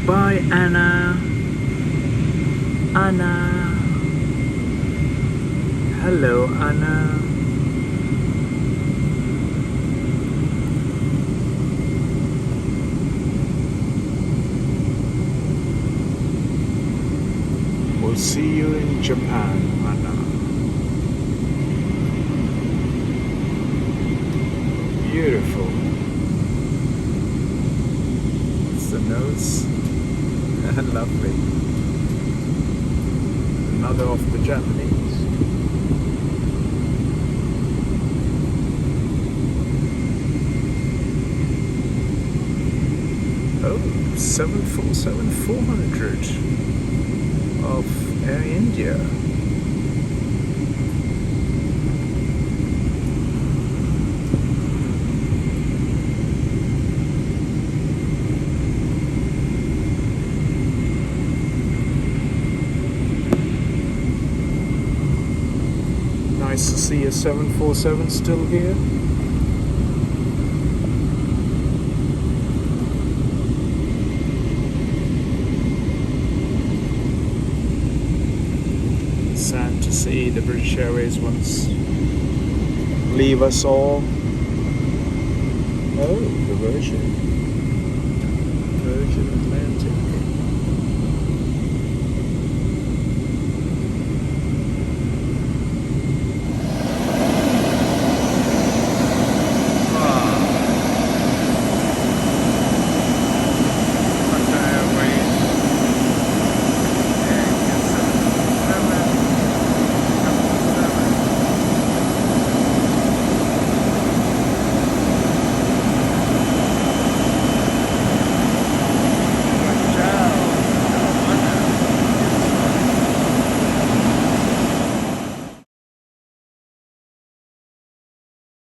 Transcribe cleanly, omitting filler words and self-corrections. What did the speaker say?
Bye, Anna. Anna. Hello, Anna. We'll see you in Japan, Anna. Beautiful. It's the nose. Lovely. Another of the Japanese. Oh, 747-400 of Air India. Nice to see a 747 still here. Sad to see the British Airways once leave us all. Oh, the Virgin Atlantic.